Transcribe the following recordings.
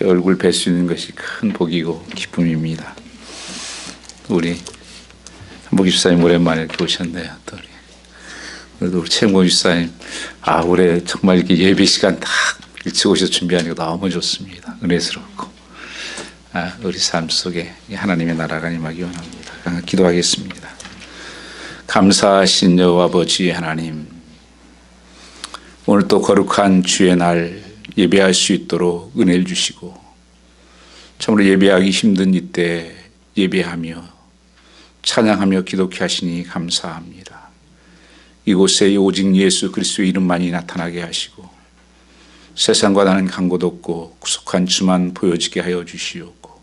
이렇게 얼굴 뵐 수 있는 것이 큰 복이고 기쁨입니다. 우리 한복 집사님 오랜만에 이렇게 오셨네요. 또 우리 최모 집사님, 올해 정말 이렇게 예배 시간 딱 일찍 오셔서 준비하니까 너무 좋습니다. 은혜스럽고, 우리 삶 속에 하나님의 나라가 임하기 원합니다. 기도하겠습니다. 감사하신 여호와 아버지 하나님, 오늘 또 거룩한 주의 날 예배할 수 있도록 은혜를 주시고, 참으로 예배하기 힘든 이때 예배하며 찬양하며 기독케 하시니 감사합니다. 이곳에 오직 예수 그리스도의 이름만이 나타나게 하시고, 세상과 나는 간곳 없고 구속한 주만 보여지게 하여 주시옵고,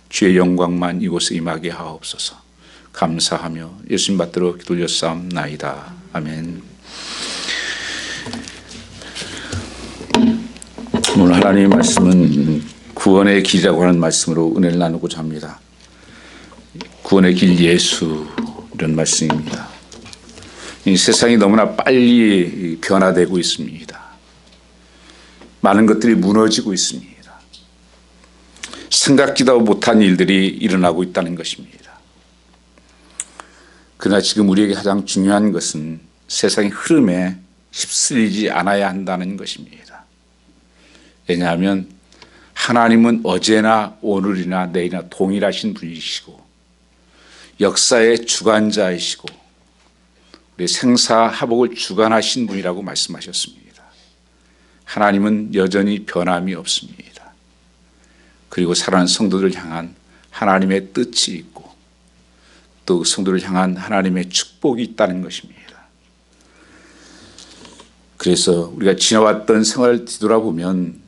주의 영광만 이곳에 임하게 하옵소서. 감사하며 예수님 받들어 기도 올렸사옵나이다. 아멘. 오늘 하나님의 말씀은 구원의 길이라고 하는 말씀으로 은혜를 나누고자 합니다. 구원의 길 예수, 이런 말씀입니다. 이 세상이 너무나 빨리 변화되고 있습니다. 많은 것들이 무너지고 있습니다. 생각지도 못한 일들이 일어나고 있다는 것입니다. 그러나 지금 우리에게 가장 중요한 것은 세상의 흐름에 휩쓸리지 않아야 한다는 것입니다. 왜냐하면 하나님은 어제나 오늘이나 내일이나 동일하신 분이시고, 역사의 주관자이시고, 우리 생사화복을 주관하신 분이라고 말씀하셨습니다. 하나님은 여전히 변함이 없습니다. 그리고 사랑하는 성도들을 향한 하나님의 뜻이 있고, 또 성도를 향한 하나님의 축복이 있다는 것입니다. 그래서 우리가 지나왔던 생활을 뒤돌아보면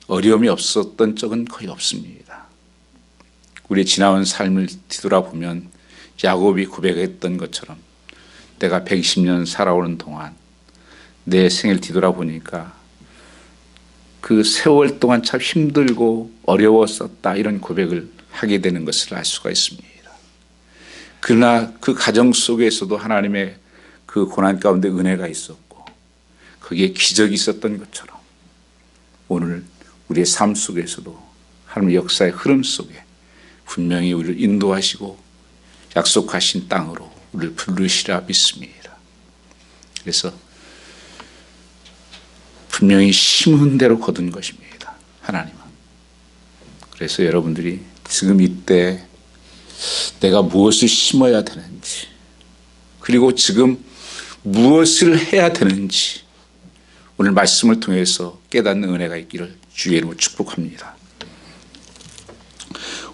어려움이 없었던 적은 거의 없습니다. 우리의 지나온 삶을 뒤돌아보면 야곱이 고백했던 것처럼 내가 120년 살아오는 동안 내 생을 뒤돌아보니까 그 세월 동안 참 힘들고 어려웠었다, 이런 고백을 하게 되는 것을 알 수가 있습니다. 그러나 그 가정 속에서도 하나님의 그 고난 가운데 은혜가 있었고, 거기에 기적이 있었던 것처럼 오늘 우리의 삶 속에서도 하나님의 역사의 흐름 속에 분명히 우리를 인도하시고 약속하신 땅으로 우리를 부르시라 믿습니다. 그래서 분명히 심은 대로 거둔 것입니다, 하나님은. 그래서 여러분들이 지금 이때 내가 무엇을 심어야 되는지, 그리고 지금 무엇을 해야 되는지 오늘 말씀을 통해서 깨닫는 은혜가 있기를 주의 이름으로 축복합니다.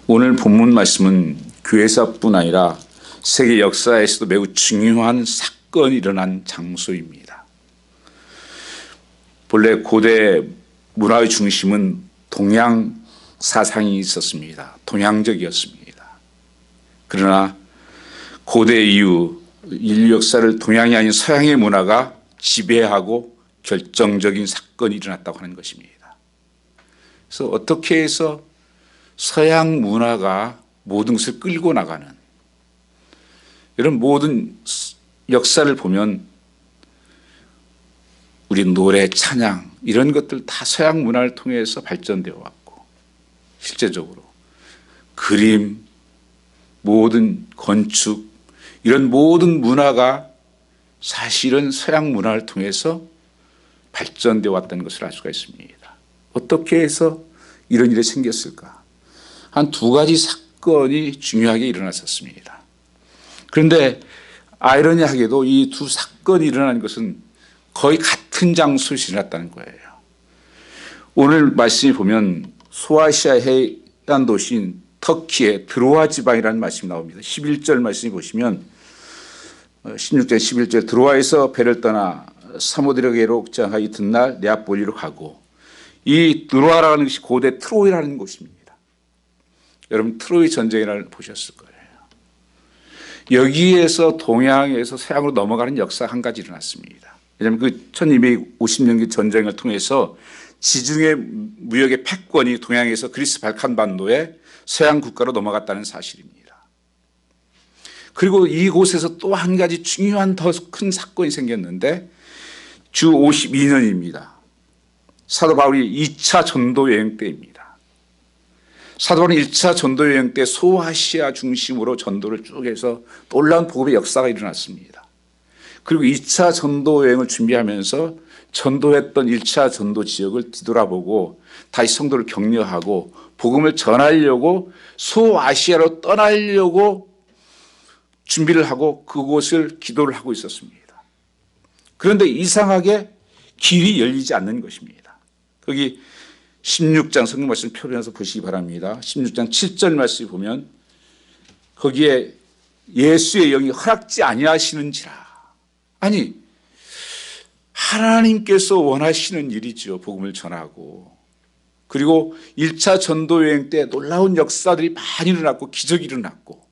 오늘 본문 말씀은 교회사뿐 아니라 세계 역사에서도 매우 중요한 사건이 일어난 장소입니다. 본래 고대 문화의 중심은 동양 사상이 있었습니다. 동양적이었습니다. 그러나 고대 이후 인류 역사를 동양이 아닌 서양의 문화가 지배하고 결정적인 사건이 일어났다고 하는 것입니다. 그래서 어떻게 해서 서양 문화가 모든 것을 끌고 나가는, 이런 모든 역사를 보면 우리 노래, 찬양, 이런 것들 다 서양 문화를 통해서 발전되어 왔고, 실제적으로 그림, 모든 건축, 이런 모든 문화가 사실은 서양 문화를 통해서 발전되어 왔다는 것을 알 수가 있습니다. 어떻게 해서 이런 일이 생겼을까? 한 두 가지 사건이 중요하게 일어났었습니다. 그런데 아이러니하게도 이 두 사건이 일어난 것은 거의 같은 장소에서 일어났다는 거예요. 오늘 말씀이 보면 소아시아 해안 도시인 터키의 드로아 지방이라는 말씀이 나옵니다. 11절 말씀이 보시면 16절 11절, 드로아에서 배를 떠나 사모드르게로 정하 이튿날 네아폴리로 가고, 이 드로아라는 것이 고대 트로이라는 곳입니다. 여러분 트로이 전쟁이라는 보셨을 거예요. 여기에서 동양에서 서양으로 넘어가는 역사 한 가지 일어났습니다. 왜냐하면 그 1250년기 전쟁을 통해서 지중해 무역의 패권이 동양에서 그리스 발칸반도에 서양 국가로 넘어갔다는 사실입니다. 그리고 이곳에서 또 한 가지 중요한 더 큰 사건이 생겼는데, 주 52년입니다. 사도 바울이 2차 전도 여행 때입니다. 사도 바울은 1차 전도 여행 때 소아시아 중심으로 전도를 쭉 해서 놀라운 복음의 역사가 일어났습니다. 그리고 2차 전도 여행을 준비하면서 전도했던 1차 전도 지역을 뒤돌아보고 다시 성도를 격려하고 복음을 전하려고 소아시아로 떠나려고 준비를 하고 그곳을 기도를 하고 있었습니다. 그런데 이상하게 길이 열리지 않는 것입니다. 거기 16장 성경 말씀 표현해서 보시기 바랍니다. 16장 7절 말씀 보면 거기에 예수의 영이 허락지 아니하시는지라. 아니, 하나님께서 원하시는 일이죠. 복음을 전하고. 그리고 1차 전도 여행 때 놀라운 역사들이 많이 일어났고 기적이 일어났고,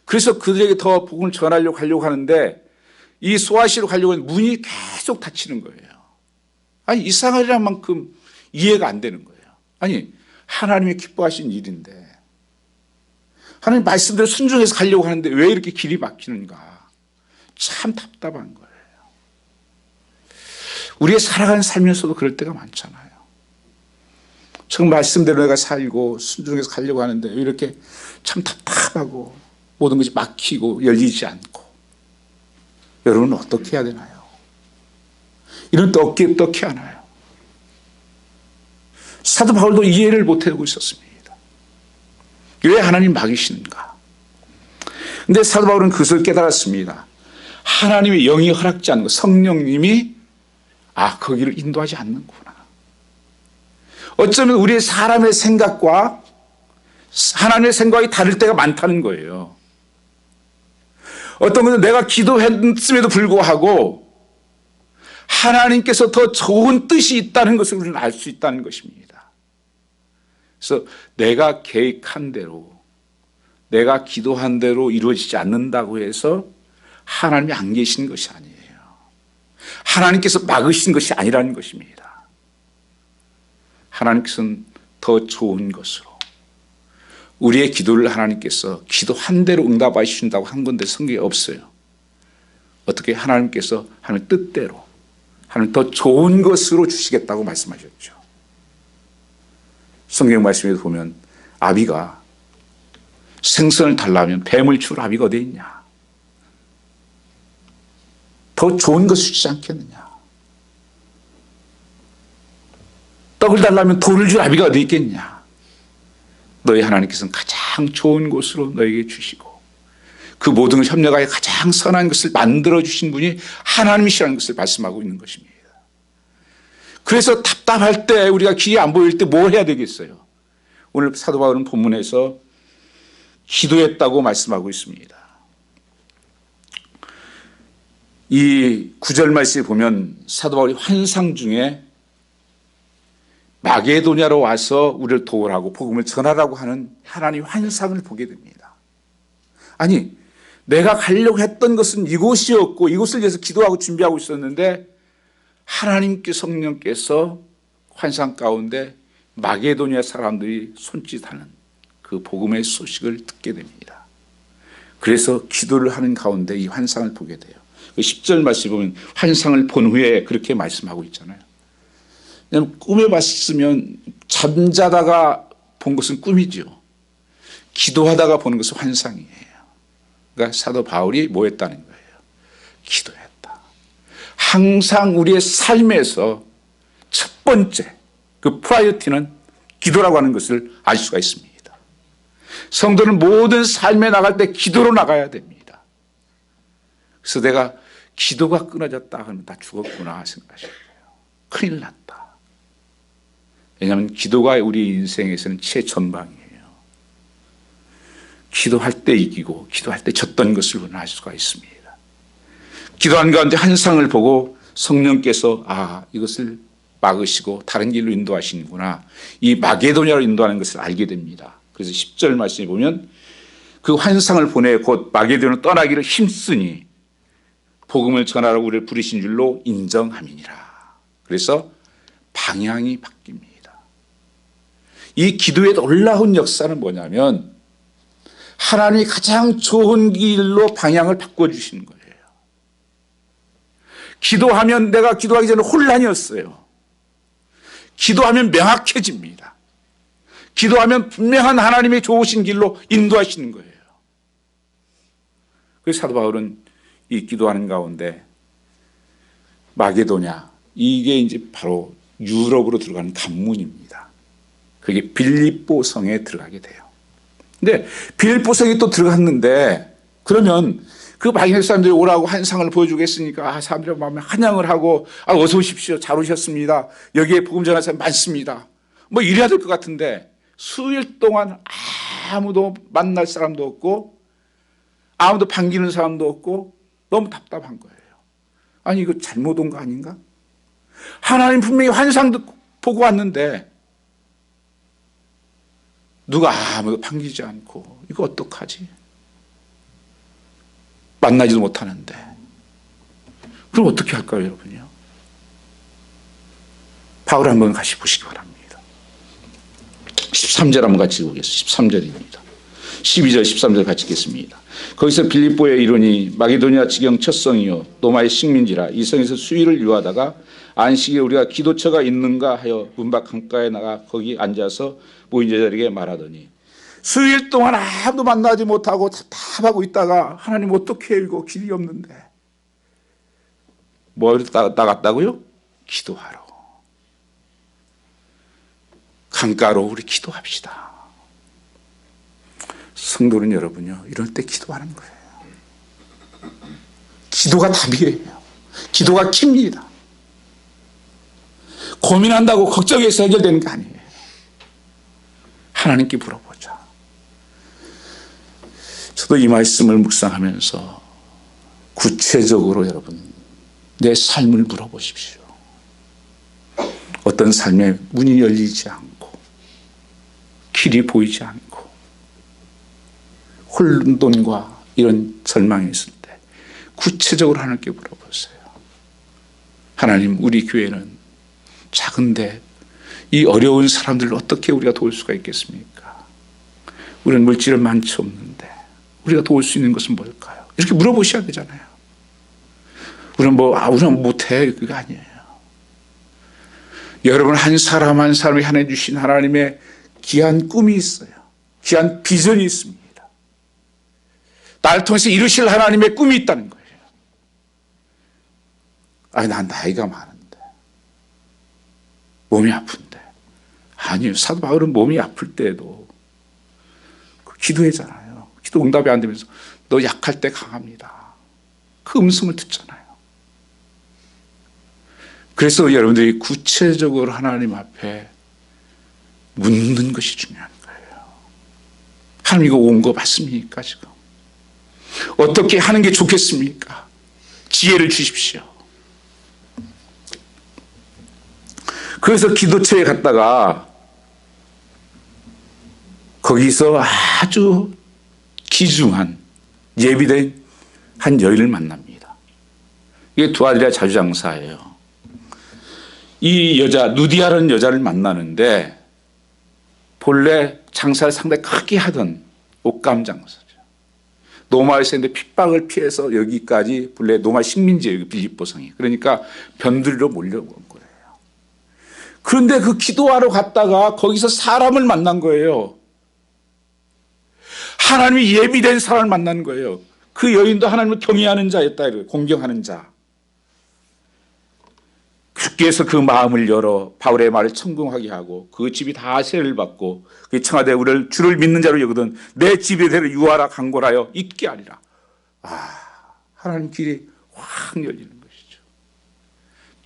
그래서 그들에게 더 복음을 전하려고 하려고 하는데 이 소아시아로 가려고 하는 문이 계속 닫히는 거예요. 아니, 이상하리란 만큼 이해가 안 되는 거예요. 아니, 하나님이 기뻐하신 일인데 하나님 말씀대로 순종해서 가려고 하는데 왜 이렇게 길이 막히는가. 참 답답한 거예요. 우리의 살아가는 살면서도 그럴 때가 많잖아요. 정 말씀대로 내가 살고 순종해서 가려고 하는데 왜 이렇게 참 답답하고 모든 것이 막히고 열리지 않고. 여러분은 어떻게 해야 되나요? 이런 때 어떻게 하나요? 사도 바울도 이해를 못하고 있었습니다. 왜 하나님 막이시는가? 근데 사도 바울은 그것을 깨달았습니다. 하나님의 영이 허락지 않는 것, 성령님이 거기를 인도하지 않는구나. 어쩌면 우리의 사람의 생각과 하나님의 생각이 다를 때가 많다는 거예요. 어떤 것은 내가 기도했음에도 불구하고 하나님께서 더 좋은 뜻이 있다는 것을 우리는 알 수 있다는 것입니다. 그래서 내가 계획한 대로, 내가 기도한 대로 이루어지지 않는다고 해서 하나님이 안 계신 것이 아니에요. 하나님께서 막으신 것이 아니라는 것입니다. 하나님께서는 더 좋은 것으로 우리의 기도를 하나님께서 기도한 대로 응답하신다고 한 건데 성경에 없어요. 어떻게 하나님께서 하나님 뜻대로 하나님 더 좋은 것으로 주시겠다고 말씀하셨죠. 성경 말씀에 보면 아비가 생선을 달라면 뱀을 줄 아비가 어디 있냐. 더 좋은 것을 주지 않겠느냐. 떡을 달라면 돌을 줄 아비가 어디 있겠냐. 너희 하나님께서는 가장 좋은 곳으로 너에게 주시고 그 모든 걸 협력하여 가장 선한 것을 만들어주신 분이 하나님이시라는 것을 말씀하고 있는 것입니다. 그래서 답답할 때 우리가 길이 안 보일 때 뭘 해야 되겠어요? 오늘 사도 바울은 본문에서 기도했다고 말씀하고 있습니다. 이 9절 말씀에 보면 사도 바울이 환상 중에 마게도냐로 와서 우리를 도우라고 복음을 전하라고 하는 하나님의 환상을 보게 됩니다. 아니, 내가 가려고 했던 것은 이곳이었고 이곳을 위해서 기도하고 준비하고 있었는데 하나님께 성령께서 환상 가운데 마게도냐 사람들이 손짓하는 그 복음의 소식을 듣게 됩니다. 그래서 기도를 하는 가운데 이 환상을 보게 돼요. 10절 말씀 보면 환상을 본 후에 그렇게 말씀하고 있잖아요. 꿈에 봤으면 잠자다가 본 것은 꿈이죠. 기도하다가 보는 것은 환상이에요. 그러니까 사도 바울이 뭐 했다는 거예요? 기도했다. 항상 우리의 삶에서 첫 번째 그 프라이어티는 기도라고 하는 것을 알 수가 있습니다. 성도는 모든 삶에 나갈 때 기도로 나가야 됩니다. 그래서 내가 기도가 끊어졌다 하면 다 죽었구나 생각하시는 거예요. 큰일 났다. 왜냐하면 기도가 우리 인생에서는 최전방이에요. 기도할 때 이기고 기도할 때 졌던 것을 우리는 알 수가 있습니다. 기도한 가운데 환상을 보고 성령께서 이것을 막으시고 다른 길로 인도하시는구나. 이 마게도냐로 인도하는 것을 알게 됩니다. 그래서 10절 말씀에 보면 그 환상을 보내 곧 마게도냐로 떠나기를 힘쓰니 복음을 전하라고 우리를 부르신 줄로 인정함이니라. 그래서 방향이 바뀝니다. 이 기도의 놀라운 역사는 뭐냐면 하나님이 가장 좋은 길로 방향을 바꿔주시는 거예요. 기도하면 내가 기도하기 전에 혼란이었어요. 기도하면 명확해집니다. 기도하면 분명한 하나님의 좋으신 길로 인도하시는 거예요. 그래서 사도 바울은 이 기도하는 가운데 마게도냐, 이게 이제 바로 유럽으로 들어가는 관문입니다. 그게 빌립보 성에 들어가게 돼요. 근데 빌립보 성에 또 들어갔는데 그러면 그 마게도냐 사람들이 오라고 한상을 보여주겠으니까 사람들이 마음에 환영을 하고 어서 오십시오. 잘 오셨습니다. 여기에 복음 전하는 사람 많습니다. 뭐 이래야 될 것 같은데 수일 동안 아무도 만날 사람도 없고 아무도 반기는 사람도 없고 너무 답답한 거예요. 아니 이거 잘못 온 거 아닌가? 하나님 분명히 환상도 보고 왔는데 누가 아무도 반기지 않고 이거 어떡하지? 만나지도 못하는데 그럼 어떻게 할까요, 여러분요? 바울 한번 같이 보시기 바랍니다. 13절 한번 같이 보겠습니다. 13절입니다. 12절 13절 같이 읽겠습니다. 거기서 빌립보에 이르니 마게도냐 지경 첫 성이요 로마의 식민지라 이 성에서 수일을 유하다가 안식일에 우리가 기도처가 있는가 하여 문밖 강가에 나가 거기 앉아서 모인 자들에게 말하더니 수일 동안 아무도 만나지 못하고 답답하고 있다가 하나님 어떻게 해요? 이거 길이 없는데 뭘 나갔다고요? 기도하러. 강가로 우리 기도합시다. 성도는 여러분요, 이럴 때 기도하는 거예요. 기도가 답이에요. 기도가 킵니다. 고민한다고 걱정해서 해결되는 게 아니에요. 하나님께 물어보자. 저도 이 말씀을 묵상하면서 구체적으로 여러분 내 삶을 물어보십시오. 어떤 삶의 문이 열리지 않고 길이 보이지 않고 혼돈과 이런 절망이 있을 때 구체적으로 하나님께 물어보세요. 하나님, 우리 교회는 작은데 이 어려운 사람들을 어떻게 우리가 도울 수가 있겠습니까? 우리는 물질은 많지 없는데 우리가 도울 수 있는 것은 뭘까요? 이렇게 물어보셔야 되잖아요. 우리는 우리는 못해. 그게 아니에요. 여러분 한 사람 한 사람이 하나님 주신 하나님의 귀한 꿈이 있어요. 귀한 비전이 있습니다. 나를 통해서 이루실 하나님의 꿈이 있다는 거예요. 난 나이가 많은데 몸이 아픈데. 아니요, 사도 바울은 몸이 아플 때에도 기도했잖아요. 기도 응답이 안 되면서 너 약할 때 강합니다. 그 음성을 듣잖아요. 그래서 여러분들이 구체적으로 하나님 앞에 묻는 것이 중요한 거예요. 하나님 이거 온 거 맞습니까 지금? 어떻게 하는 게 좋겠습니까? 지혜를 주십시오. 그래서 기도처에 갔다가 거기서 아주 귀중한 예비된 한 여인을 만납니다. 이게 두아디라 자주장사예요. 이 여자 누디아라는 여자를 만나는데 본래 장사를 상당히 크게 하던 옷감 장사죠. 노마에서 있는데 핍박을 피해서 여기까지 본래 노마 식민지예요. 빌립보 성이. 그러니까 변두리로 몰려온 거예요. 그런데 그 기도하러 갔다가 거기서 사람을 만난 거예요. 하나님이 예비된 사람을 만난 거예요. 그 여인도 하나님을 경외하는 자였다. 공경하는 자. 주께서 그 마음을 열어 바울의 말을 청궁하게 하고 그 집이 다 세례를 받고 그 청하되 우리를 주를 믿는 자로 여거든 내 집에 대로 유하라 강골하여 있게 하리라. 하나님 길이 확 열리는 것이죠.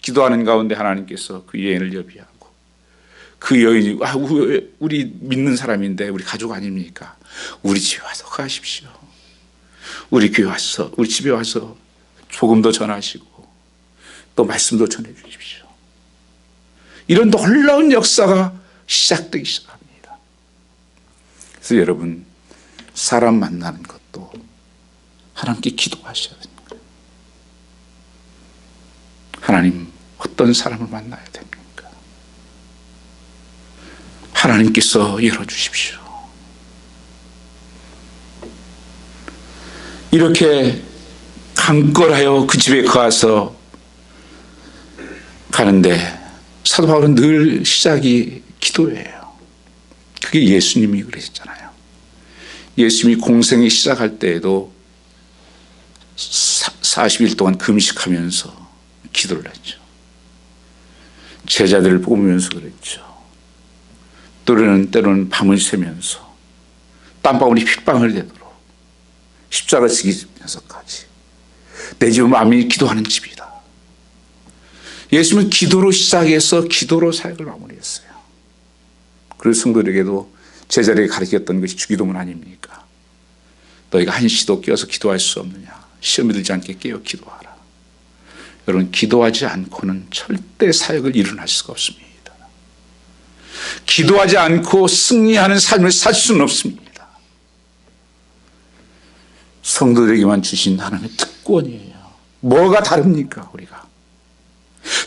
기도하는 가운데 하나님께서 그 여인을 여비하고 그 여인이 우리 믿는 사람인데 우리 가족 아닙니까? 우리 집에 와서 가십시오. 우리 교회 와서 우리 집에 와서 복음도 전하시고 또 말씀도 전해 주십시오. 이런 놀라운 역사가 시작되기 시작합니다. 그래서 여러분 사람 만나는 것도 하나님께 기도하셔야 됩니다. 하나님 어떤 사람을 만나야 됩니까? 하나님께서 열어주십시오. 이렇게 강권하여 그 집에 가서 가는데 사도 바울은 늘 시작이 기도예요. 그게 예수님이 그러셨잖아요. 예수님이 공생이 시작할 때에도 40일 동안 금식하면서 기도를 했죠. 제자들을 뽑으면서 그랬죠. 때로는 밤을 새면서 땀방울이 핏방울이 되도록 십자가 지기면서까지 내 집은 만민이 기도하는 집이다. 예수님은 기도로 시작해서 기도로 사역을 마무리했어요. 그래서 성도들에게도 제자들에게 가르쳤던 것이 주기도문 아닙니까? 너희가 한시도 깨어서 기도할 수 없느냐? 시험에 들지 않게 깨어 기도하라. 여러분, 기도하지 않고는 절대 사역을 일어날 수가 없습니다. 기도하지 않고 승리하는 삶을 살 수는 없습니다. 성도들에게만 주신 하나님의 특권이에요. 뭐가 다릅니까, 우리가?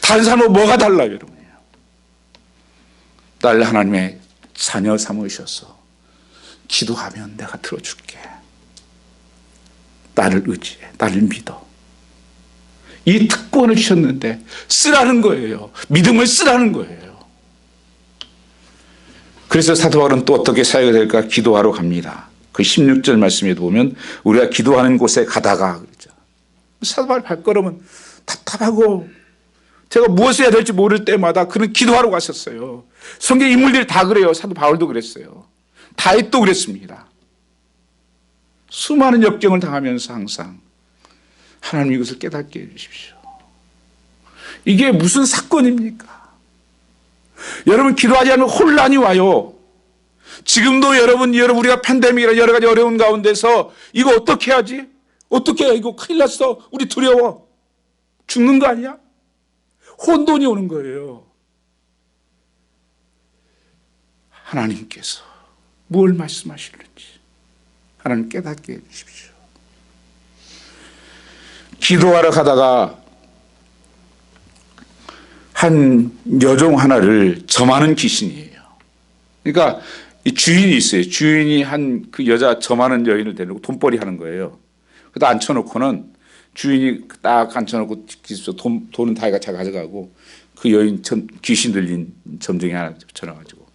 다른 사람은 뭐가 달라요, 여러분? 날 하나님의 자녀 삼으셔서 기도하면 내가 들어줄게. 나를 의지해. 나를 믿어. 이 특권을 주셨는데 쓰라는 거예요. 믿음을 쓰라는 거예요. 그래서 사도 바울은 또 어떻게 사역이 될까 기도하러 갑니다. 그 16절 말씀에도 보면 우리가 기도하는 곳에 가다가 그러죠. 사도 바울 발걸음은 답답하고 제가 무엇을 해야 될지 모를 때마다 그는 기도하러 갔었어요. 성경 인물들이 다 그래요. 사도 바울도 그랬어요. 다윗도 그랬습니다. 수많은 역경을 당하면서 항상 하나님 이것을 깨닫게 해주십시오. 이게 무슨 사건입니까? 여러분, 기도하지 않으면 혼란이 와요. 지금도 여러분 우리가 팬데믹이라 여러 가지 어려운 가운데서 이거 어떻게 하지? 어떻게 해? 이거 큰일 났어. 우리 두려워. 죽는 거 아니야? 혼돈이 오는 거예요. 하나님께서 뭘 말씀하시는지 하나님 깨닫게 해주십시오. 기도하러 가다가 한 여종 하나를 점하는 귀신이에요. 그러니까 이 주인이 있어요. 주인이 한 그 여자 점하는 여인을 데리고 돈벌이 하는 거예요. 그래서 앉혀놓고는 주인이 딱 앉혀놓고 돈은 다 자기가 가져가고 그 여인 귀신 들린 점쟁이 하나 붙여놔가지고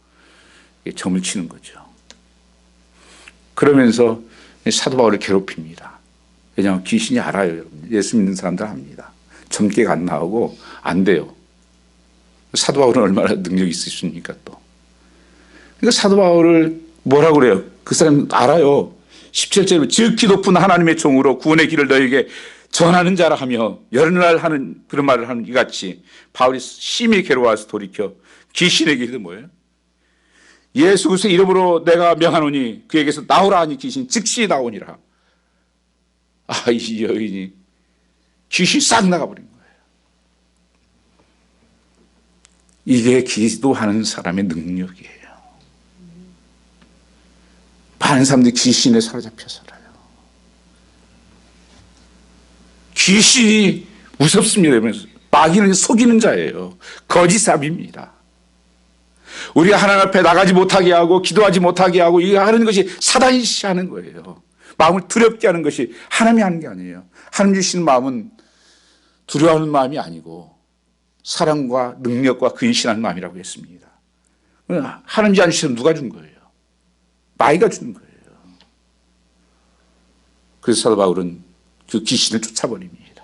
점을 치는 거죠. 그러면서 사도 바울을 괴롭힙니다. 왜냐하면 귀신이 알아요. 여러분. 예수 믿는 사람들 압니다. 점괘가 안 나오고 안 돼요. 사도 바울은 얼마나 능력이 있으십니까 또. 그러니까 사도 바울을 뭐라고 그래요? 그 사람 알아요. 17절에 지극히 높은 하나님의 종으로 구원의 길을 너에게 전하는 자라 하며 여러 날 하는 그런 말을 하는 이같이 바울이 심히 괴로워서 돌이켜 귀신에게 이르되 뭐예요? 예수 그리스도의 이름으로 내가 명하노니 그에게서 나오라 하니 귀신 즉시 나오니라. 아, 이 여인이 귀신이 싹 나가버린 거예요. 이게 기도하는 사람의 능력이에요. 많은 사람들이 귀신에 사로잡혀 살아요. 귀신이 무섭습니다. 마귀는 속이는 자예요. 거짓삽입니다. 우리가 하나님 앞에 나가지 못하게 하고 기도하지 못하게 하고 이거 하는 것이 사단이 하는 거예요. 마음을 두렵게 하는 것이 하나님이 하는 게 아니에요. 하나님 주시는 마음은 두려워하는 마음이 아니고 사랑과 능력과 근신하는 마음이라고 했습니다. 하나님이 안 주시면 누가 준 거예요? 마귀가 주는 거예요. 그래서 사도 바울은 그 귀신을 쫓아버립니다.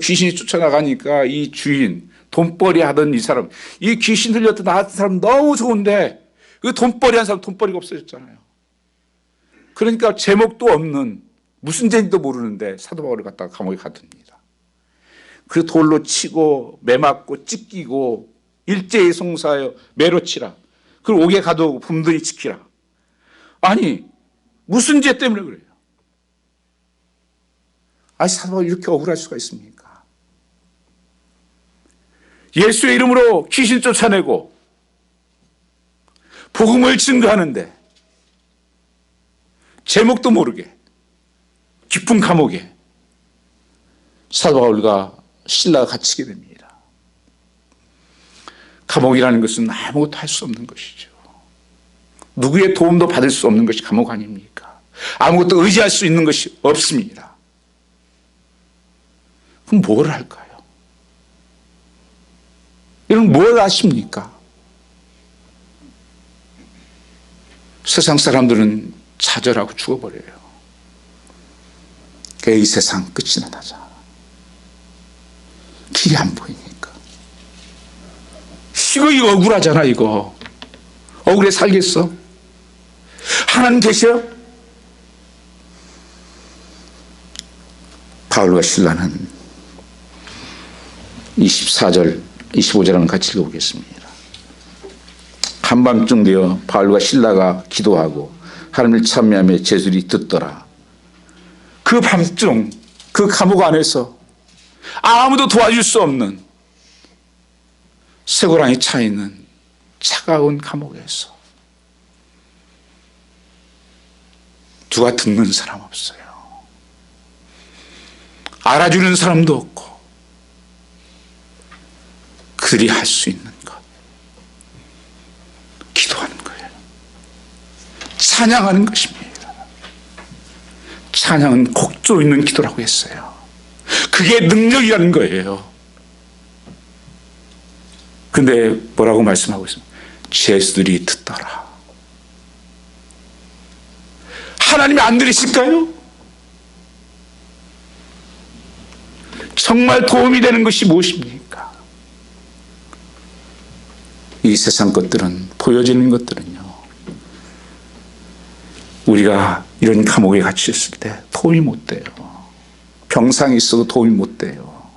귀신이 쫓아나가니까 이 주인, 돈벌이 하던 이 사람, 이 귀신 들렸던 나왔던 사람 너무 좋은데 그 돈벌이 한 사람 돈벌이가 없어졌잖아요. 그러니까 제목도 없는 무슨 죄인지도 모르는데 사도 바울을 갖다가 감옥에 가둡니다. 그 돌로 치고 매맞고 찢기고 일제히 송사하여 매로 치라. 그리고 옥에 가두고 품들이 지키라. 아니 무슨 죄 때문에 그래요? 아니 사도 바울이 이렇게 억울할 수가 있습니까? 예수의 이름으로 귀신 쫓아내고 복음을 증거하는데 제목도 모르게 깊은 감옥에 사도 바울과 실라가 갇히게 됩니다. 감옥이라는 것은 아무것도 할 수 없는 것이죠. 누구의 도움도 받을 수 없는 것이 감옥 아닙니까? 아무것도 의지할 수 있는 것이 없습니다. 그럼 뭘 할까요? 여러분 뭘 아십니까? 세상 사람들은 좌절하고 죽어버려요. 이 세상 끝이나 나자. 길이 안 보이니까. 이거 억울하잖아. 이거 억울해 살겠어? 하나님 계셔? 바울과 실라는 24절 25절을 같이 읽어보겠습니다. 한밤중 되어 바울과 실라가 기도하고 하나님을 찬미하며 제술이 듣더라. 그 밤중 그 감옥 안에서 아무도 도와줄 수 없는 쇠고랑이 차 있는 차가운 감옥에서 누가 듣는 사람 없어요. 알아주는 사람도 없고 그들이 할 수 있는 것 기도하는 거예요. 찬양하는 것입니다. 찬양은 곡조 있는 기도라고 했어요. 그게 능력이라는 거예요. 근데 뭐라고 말씀하고 있습니까? 제수들이 듣더라. 하나님이 안 들으실까요? 정말 도움이 되는 것이 무엇입니까? 이 세상 것들은, 보여지는 것들은요, 우리가 이런 감옥에 갇혔을 때 도움이 못 돼요. 병상이 있어도 도움이 못 돼요.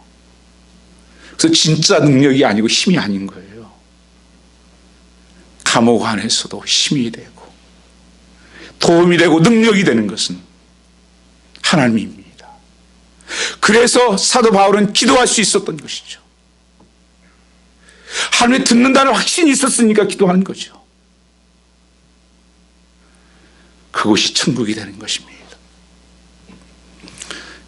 그래서 진짜 능력이 아니고 힘이 아닌 거예요. 감옥 안에서도 힘이 되고 도움이 되고 능력이 되는 것은 하나님입니다. 그래서 사도 바울은 기도할 수 있었던 것이죠. 하나님이 듣는다는 확신이 있었으니까 기도하는 거죠. 그곳이 천국이 되는 것입니다.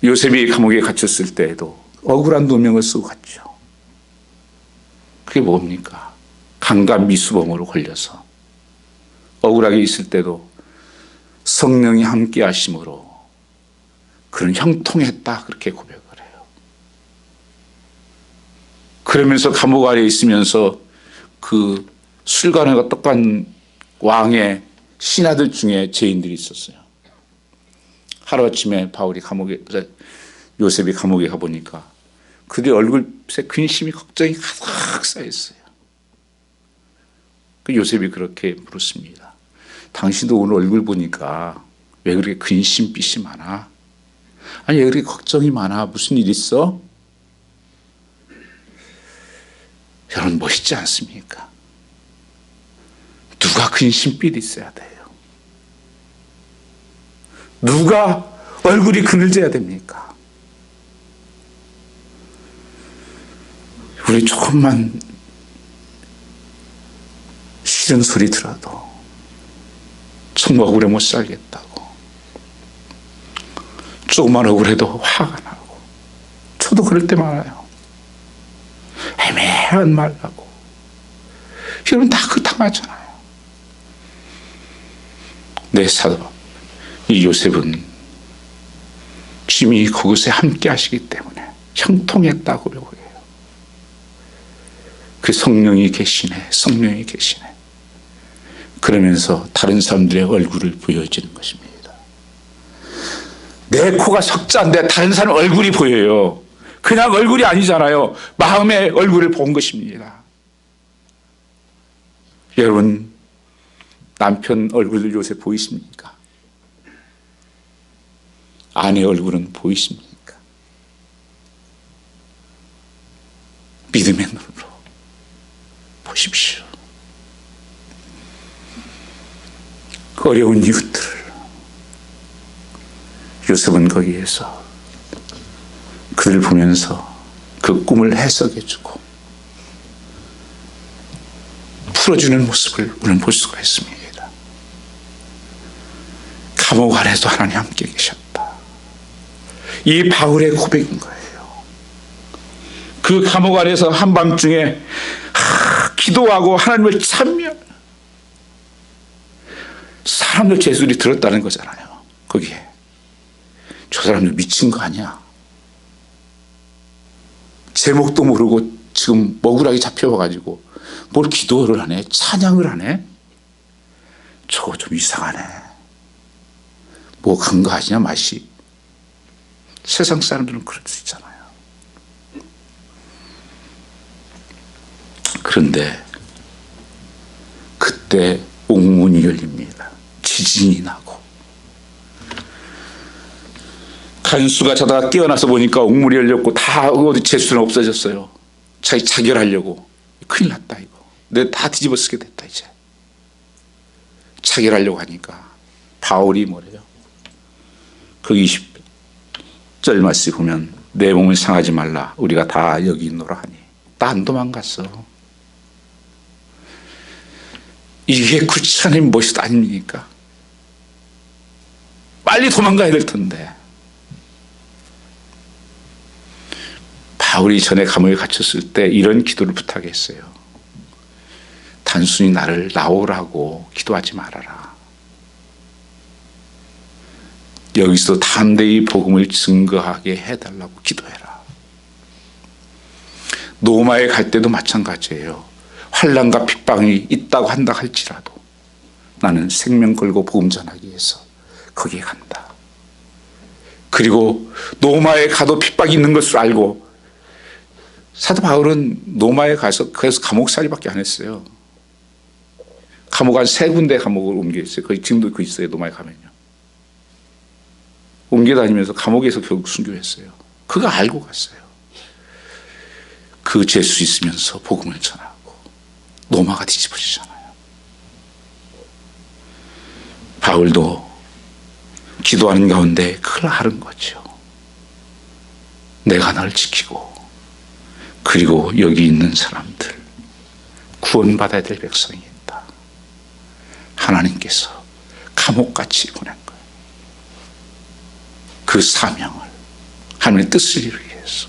요셉이 감옥에 갇혔을 때에도 억울한 누명을 쓰고 갔죠. 그게 뭡니까? 강간 미수범으로 걸려서 억울하게 있을 때도 성령이 함께 하심으로 그는 형통했다, 그렇게 고백을 해요. 그러면서 감옥 안에 있으면서 그 술관과 똑같은 왕의 신하들 중에 죄인들이 있었어요. 하루아침에 요셉이 감옥에 가보니까 그들의 얼굴에 근심이, 걱정이 가득 쌓였어요. 요셉이 그렇게 물었습니다. 당신도 오늘 얼굴 보니까 왜 그렇게 근심빛이 많아? 아니, 왜 그렇게 걱정이 많아? 무슨 일 있어? 여러분, 멋있지 않습니까? 누가 근심빛이 있어야 돼요? 누가 얼굴이 그늘져야 됩니까? 우리 조금만 싫은 소리 들어도 정말 억울해 못 살겠다고, 조금만 억울해도 화가 나고, 저도 그럴 때 많아요. 애매한 말 하고. 여러분 다 그 당하잖아요. 내 사도 이 요셉은 주님이 그곳에 함께 하시기 때문에 형통했다고 해요. 그 성령이 계시네, 성령이 계시네. 그러면서 다른 사람들의 얼굴을 보여주는 것입니다. 내 코가 석자인데 다른 사람 얼굴이 보여요. 그냥 얼굴이 아니잖아요. 마음의 얼굴을 본 것입니다. 여러분, 남편 얼굴 요새 보이십니까? 아내 얼굴은 보이십니까? 믿음의 눈으로 보십시오. 그 어려운 이웃들을 요셉은 거기에서 그들 보면서 그 꿈을 해석해주고 풀어주는 모습을 우리는 볼 수가 있습니다. 감옥 안에도 하나님 함께 계셨다. 이 바울의 고백인 거예요. 그 감옥 안에서 한밤중에 기도하고 하나님을 찬미하는 사람들 제술이 들었다는 거잖아요. 거기에 저 사람들 미친 거 아니야? 제목도 모르고 지금 억울하게 잡혀와가지고 뭘 기도를 하네, 찬양을 하네. 저거 좀 이상하네. 뭐 간과하냐 맛이. 세상 사람들은 그럴 수 있잖아요. 그런데 그때 옥문이 열립니다. 지진이 나고 간수가 자다가 깨어나서 보니까 옥문이 열렸고 다 어디 재수는 없어졌어요. 자기 자결하려고. 큰일 났다 이거. 내가 다 뒤집어 쓰게 됐다 이제. 자결하려고 하니까 바울이 뭐래요? 그 20절 말씀 보면 내 몸을 상하지 말라. 우리가 다 여기 있노라 하니. 나 안 도망갔어. 이게 구치하는 모습 아닙니까? 빨리 도망가야 될 텐데. 바울이 전에 감옥에 갇혔을 때 이런 기도를 부탁했어요. 단순히 나를 나오라고 기도하지 말아라. 여기서 담대히 복음을 증거하게 해달라고 기도해라. 로마에 갈 때도 마찬가지예요. 환난과 핍박이 있다고 한다 할지라도 나는 생명 걸고 복음 전하기 위해서 거기에 간다. 그리고 로마에 가도 핍박이 있는 것을 알고 사도 바울은 로마에 가서 그래서 감옥살이밖에 안 했어요. 감옥 한 3군데 감옥을 옮겨있어요. 거의 지금도 그 있어요. 로마에 가면요. 옮겨다니면서 감옥에서 결국 순교했어요. 그거 알고 갔어요. 그 죄수 있으면서 복음을 전하고 로마가 뒤집어지잖아요. 바울도 기도하는 가운데 그걸 하는 거죠. 내가 너를 지키고 그리고 여기 있는 사람들 구원받아야 될 백성이 있다. 하나님께서 감옥같이 보낸 거예요. 그 사명을 하나님의 뜻을 이루기 위해서.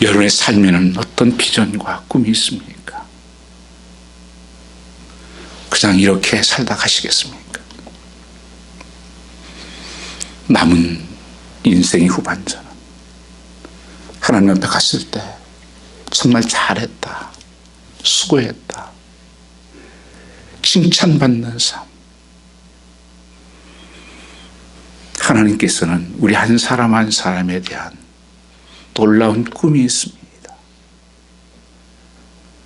여러분의 삶에는 어떤 비전과 꿈이 있습니까? 그냥 이렇게 살다 가시겠습니까? 남은 인생의 후반전은 하나님 앞에 갔을 때 정말 잘했다, 수고했다, 칭찬받는 삶. 하나님께서는 우리 한 사람 한 사람에 대한 놀라운 꿈이 있습니다.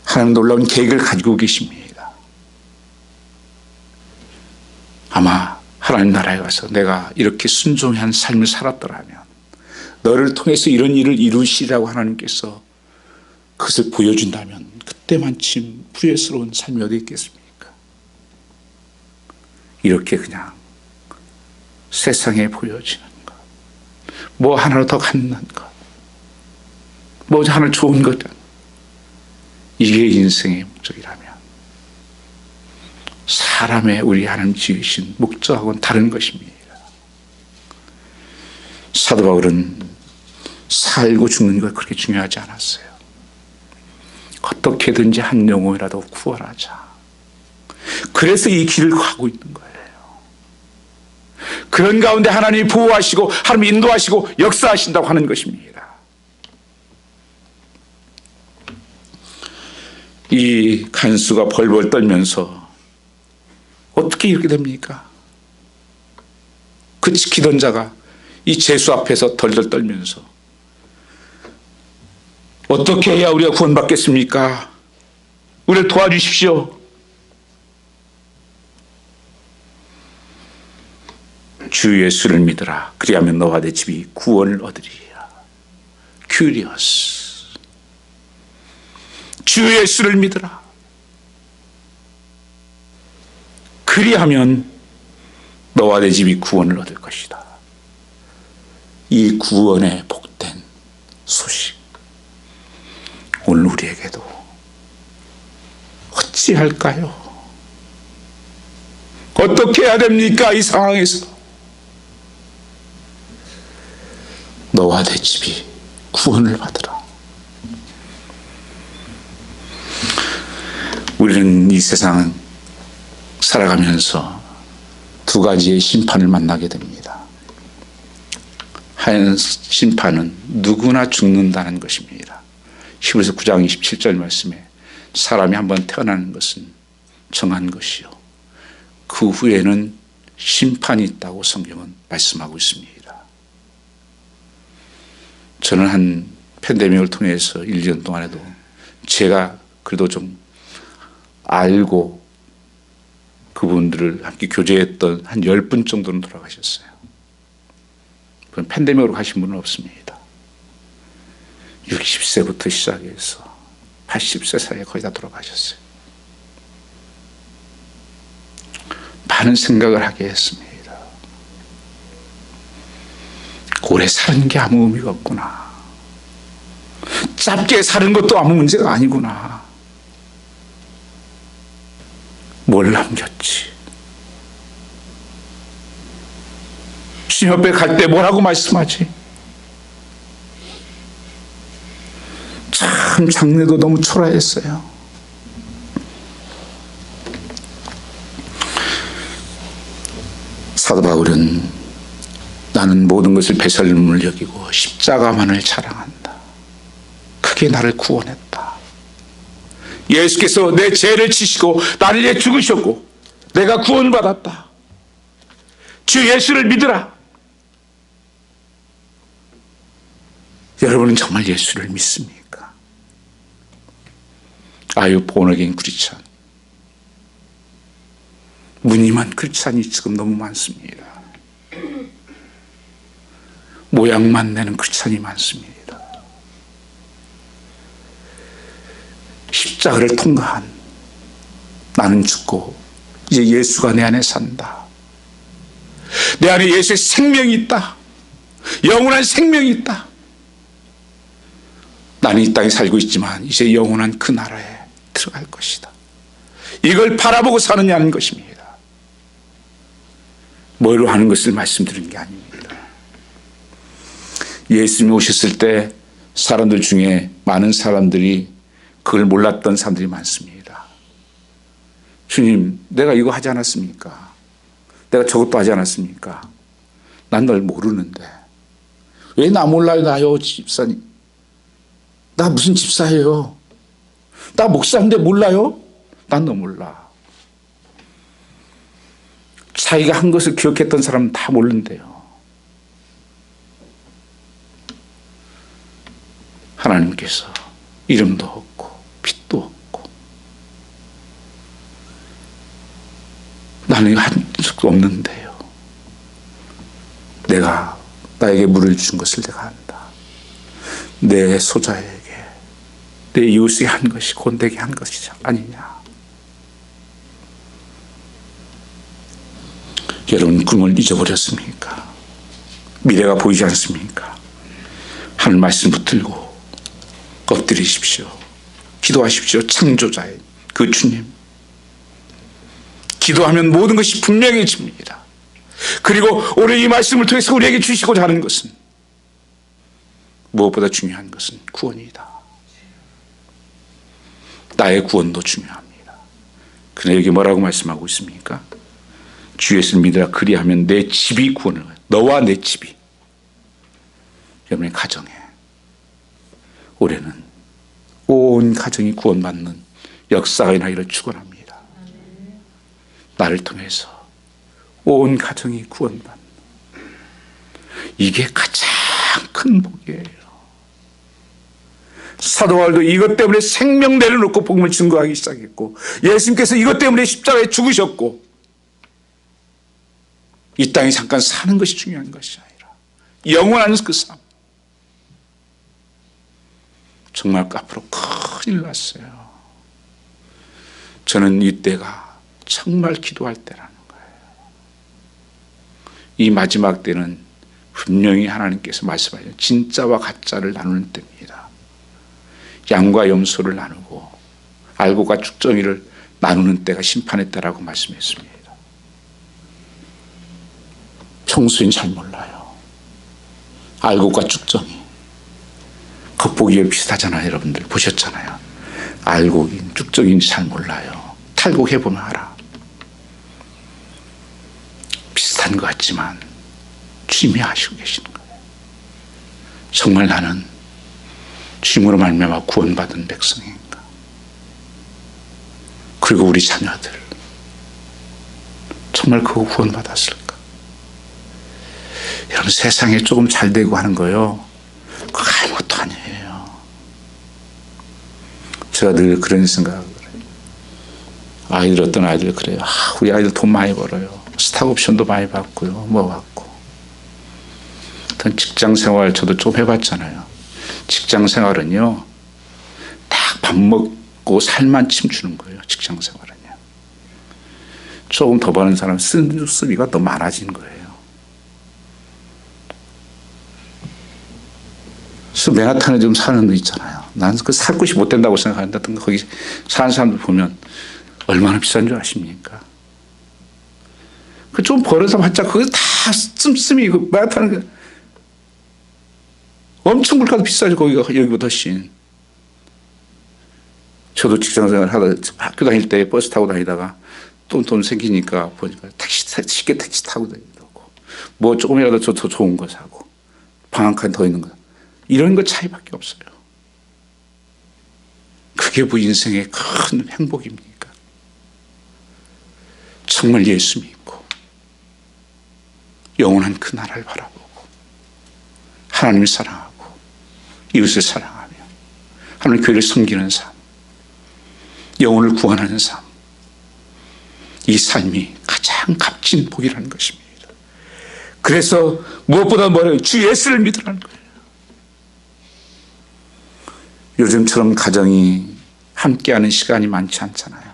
하나님 놀라운 계획을 가지고 계십니다. 아마 하나님 나라에 가서 내가 이렇게 순종한 삶을 살았더라면 너를 통해서 이런 일을 이루시라고 하나님께서 그것을 보여준다면 그때만큼 후회스러운 삶이 어디 있겠습니까? 이렇게 그냥 세상에 보여지는 것, 뭐 하나 더 갖는 것, 뭐 하나 좋은 것, 이게 인생의 목적이라면 사람의 우리 하나님 지으신 목적하고는 다른 것입니다. 사도 바울은 살고 죽는 것 그렇게 중요하지 않았어요. 어떻게든지 한 영혼이라도 구원하자. 그래서 이 길을 가고 있는 거예요. 그런 가운데 하나님이 보호하시고 하나님이 인도하시고 역사하신다고 하는 것입니다. 이 간수가 벌벌 떨면서 어떻게 이렇게 됩니까? 그 지키던 자가 이 죄수 앞에서 덜덜 떨면서 어떻게 해야 우리가 구원받겠습니까? 우리를 도와주십시오. 주 예수를 믿으라. 그리하면 너와 내 집이 구원을 얻으리라. 큐리어스. 주 예수를 믿으라. 그리하면 너와 내 집이 구원을 얻을 것이다. 이 구원의 복된 소식, 오늘 우리에게도 어찌할까요? 어떻게 해야 됩니까? 이 상황에서 너와 내 집이 구원을 받으라. 우리는 이 세상 살아가면서 두 가지의 심판을 만나게 됩니다. 한 심판은 누구나 죽는다는 것입니다. 히브리서 9장 27절 말씀에 사람이 한번 태어나는 것은 정한 것이요 그 후에는 심판이 있다고 성경은 말씀하고 있습니다. 저는 한 팬데믹을 통해서 1년 동안에도 제가 그래도 좀 알고 그분들을 함께 교제했던 한 10분 정도는 돌아가셨어요. 그건 팬데믹으로 가신 분은 없습니다. 60세부터 시작해서 80세 사이에 거의 다 돌아가셨어요. 많은 생각을 하게 했습니다. 오래 사는 게 아무 의미가 없구나. 짧게 사는 것도 아무 문제가 아니구나. 뭘 남겼지? 주님 앞에 갈 때 뭐라고 말씀하지? 참 장래도 너무 초라했어요. 사도 바울은 나는 모든 것을 배설물을 여기고 십자가만을 자랑한다. 그게 나를 구원했다. 예수께서 내 죄를 지시고 나를 위해 죽으셨고 내가 구원을 받았다. 주 예수를 믿으라. 여러분은 정말 예수를 믿습니까? Are you born again Christian? 무늬만 크리스찬이 지금 너무 많습니다. 모양만 내는 크리스찬이 많습니다. 십자가를 통과한 나는 죽고 이제 예수가 내 안에 산다. 내 안에 예수의 생명이 있다. 영원한 생명이 있다. 나는 이 땅에 살고 있지만 이제 영원한 그 나라에 들어갈 것이다. 이걸 바라보고 사느냐는 것입니다. 뭐로 하는 것을 말씀드리는 게 아닙니다. 예수님이 오셨을 때 사람들 중에 많은 사람들이 그걸 몰랐던 사람들이 많습니다. 주님, 내가 이거 하지 않았습니까? 내가 저것도 하지 않았습니까? 난 널 모르는데. 왜 나 몰라요, 나요, 집사님? 나 무슨 집사예요? 나 목사인데 몰라요? 난 너 몰라. 자기가 한 것을 기억했던 사람은 다 모른대요. 하나님께서 이름도 없고 빛도 없고 나는 한 적도 없는데요. 내가 나에게 물을 준 것을 내가 안다. 내 소자에게 내 이웃에게 한 것이 곧 내게 한 것이 아니냐. 여러분 꿈을 잊어버렸습니까? 미래가 보이지 않습니까? 하늘 말씀 붙들고 엎드리십시오. 기도하십시오. 창조자의 그 주님. 기도하면 모든 것이 분명해집니다. 그리고 오늘 이 말씀을 통해서 우리에게 주시고자 하는 것은 무엇보다 중요한 것은 구원이다. 나의 구원도 중요합니다. 그러나 여기 뭐라고 말씀하고 있습니까? 주 예수를 믿으라 그리하면 내 집이 구원을 받아. 너와 내 집이. 여러분의 가정에 올해는 온 가정이 구원받는 역사가 일어나기를 축원합니다. 나를 통해서 온 가정이 구원받는 이게 가장 큰 복이에요. 사도 바울도 이것 때문에 생명 내려놓고 복음을 증거하기 시작했고 예수님께서 이것 때문에 십자가에 죽으셨고 이 땅에 잠깐 사는 것이 중요한 것이 아니라 영원한 그 삶. 정말 앞으로 큰일 났어요. 저는 이때가 정말 기도할 때라는 거예요. 이 마지막 때는 분명히 하나님께서 말씀하셨죠. 진짜와 가짜를 나누는 때입니다. 양과 염소를 나누고 알고가 쭉정이를 나누는 때가 심판의 때라고 말씀했습니다. 평소엔 잘 몰라요. 알고가 쭉정이. 겉보기에 비슷하잖아요. 여러분들 보셨잖아요. 알고인 쭉정인지 잘 몰라요. 탈곡해보면 알아. 비슷한 것 같지만 주님이 아시고 계시는 거예요. 정말 나는 주님으로 말미암아 구원받은 백성인가? 그리고 우리 자녀들 정말 그거 구원받았을까? 여러분, 세상에 조금 잘 되고 하는 거요, 그거 아무것도 아니에요. 제가 늘 그런 생각을 해요. 어떤 아이들 그래요. 우리 아이들 돈 많이 벌어요. 스탁옵션도 많이 받고요, 뭐 받고. 어떤 직장 생활 저도 좀 해봤잖아요. 직장 생활은요, 딱 밥 먹고 살만 침추는 거예요. 직장 생활은요. 조금 더 버는 사람 쓰기가 더 많아진 거예요. 그래서 맨하탄에 좀 사는 데 있잖아요. 나는 그 살 곳이 못 된다고 생각하는데 거기 사는 사람들 보면 얼마나 비싼 줄 아십니까? 그 좀 벌어서 봤자 그거 다 씀씀이 그 맨하탄은 엄청 물가도 비싸죠. 거기가 여기보다 훨씬. 저도 직장생활 하다 학교 다닐 때 버스 타고 다니다가 돈 생기니까 보니까 쉽게 택시 타고 다니고 뭐 조금이라도 더 좋은 거 사고 방 한 칸 더 있는 거, 이런 거 차이밖에 없어요. 그게 뭐 인생의 큰 행복입니까? 정말 예수 믿고 영원한 그 나라를 바라보고 하나님을 사랑하고 이웃을 사랑하며 하나님 교회를 섬기는 삶, 영혼을 구원하는 삶, 이 삶이 가장 값진 복이라는 것입니다. 그래서 무엇보다 뭐래요? 주 예수를 믿으라는 거예요. 요즘처럼 가정이 함께하는 시간이 많지 않잖아요.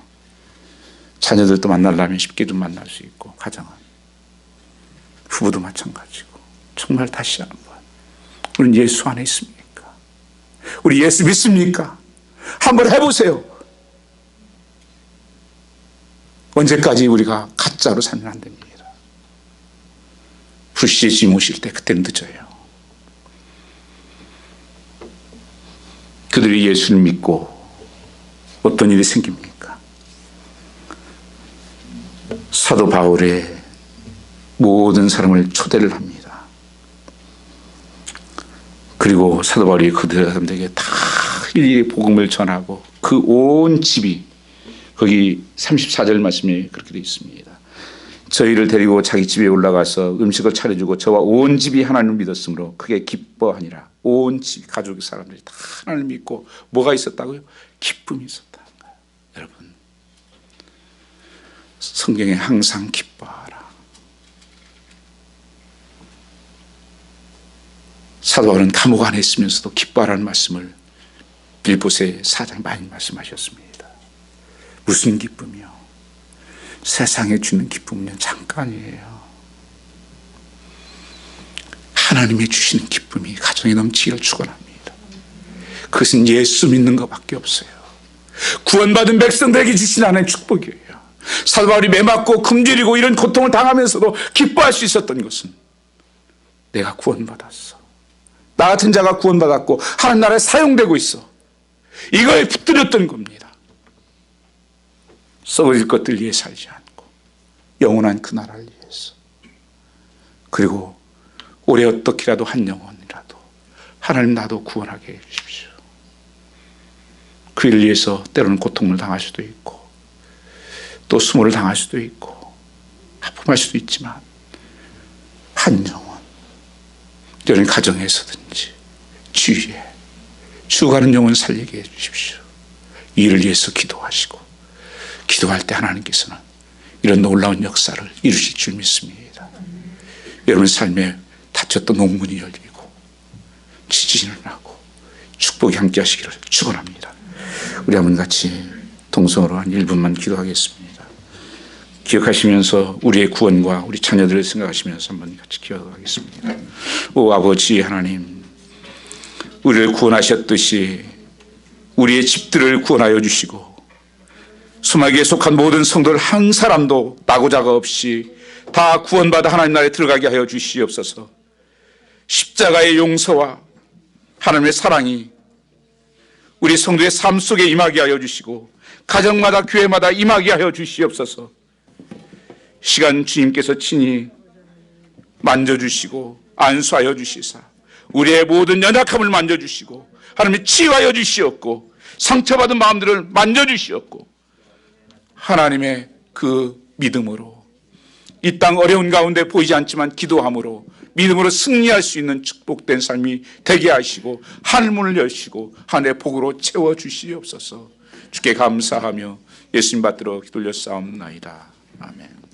자녀들도 만나려면 쉽게 좀 만날 수 있고, 가정은 부부도 마찬가지고. 정말 다시 한번 우리는 예수 안에 있습니까? 우리 예수 믿습니까? 한번 해보세요. 언제까지 우리가 가짜로 살면 안 됩니다. 불시에 주님 오실 때 그때는 늦어요. 그들이 예수를 믿고 어떤 일이 생깁니까? 사도 바울의 모든 사람을 초대를 합니다. 그리고 사도 바울이 그들 사람들에게 다 일일이 복음을 전하고 그 온 집이, 거기 34절 말씀에 그렇게 되어 있습니다. 저희를 데리고 자기 집에 올라가서 음식을 차려주고 저와 온 집이 하나님을 믿었으므로 크게 기뻐하니라. 온 집, 가족 사람들이 다 하나님을 믿고 뭐가 있었다고요? 기쁨이 있었다는 거예요. 여러분, 성경에 항상 기뻐하라. 사도 바울은 감옥 안에 있으면서도 기뻐하라는 말씀을 빌보스의 4장에 많이 말씀하셨습니다. 무슨 기쁨이요? 세상에 주는 기쁨은 잠깐이에요. 하나님이 주시는 기쁨이 가정에 넘치기를 축원합니다. 그것은 예수 믿는 것밖에 없어요. 구원받은 백성들에게 주신 하나님의 축복이에요. 사도 바울이 매맞고 굶주리고 이런 고통을 당하면서도 기뻐할 수 있었던 것은 내가 구원받았어, 나 같은 자가 구원받았고 하나님 나라에 사용되고 있어, 이거에 붙들었던 겁니다. 썩어질 것들 위해 살지 않고 영원한 그 나라를 위해서. 그리고 올해 어떻게라도 한 영혼이라도 하나님 나도 구원하게 해 주십시오. 그 일을 위해서 때로는 고통을 당할 수도 있고 또 수모를 당할 수도 있고 아픔할 수도 있지만 한 영혼, 때로는 가정에서든지 주위에 죽어가는 영혼 살리게 해 주십시오. 이 일을 위해서 기도하시고 기도할 때 하나님께서는 이런 놀라운 역사를 이루실 줄 믿습니다. 여러분 삶에 닫혔던 옥문이 열리고 지진을 나고 축복이 함께 하시기를 축원합니다. 우리 한번 같이 동성으로 한 1분만 기도하겠습니다. 기억하시면서 우리의 구원과 우리 자녀들을 생각하시면서 한번 같이 기도하겠습니다. 오 아버지 하나님, 우리를 구원하셨듯이 우리의 집들을 구원하여 주시고 수막에 속한 모든 성도들 한 사람도 나고자가 없이 다 구원받아 하나님 나라에 들어가게 하여 주시옵소서. 십자가의 용서와 하나님의 사랑이 우리 성도의 삶 속에 임하게 하여 주시고 가정마다 교회마다 임하게 하여 주시옵소서. 시간 주님께서 친히 만져주시고 안수하여 주시사 우리의 모든 연약함을 만져주시고 하나님이 치유하여 주시옵고 상처받은 마음들을 만져주시옵고 하나님의 그 믿음으로 이 땅 어려운 가운데 보이지 않지만 기도함으로 믿음으로 승리할 수 있는 축복된 삶이 되게 하시고 하늘문을 여시고 하늘의 복으로 채워주시옵소서. 주께 감사하며 예수님 받들어 기도 올려 싸움나이다. 아멘.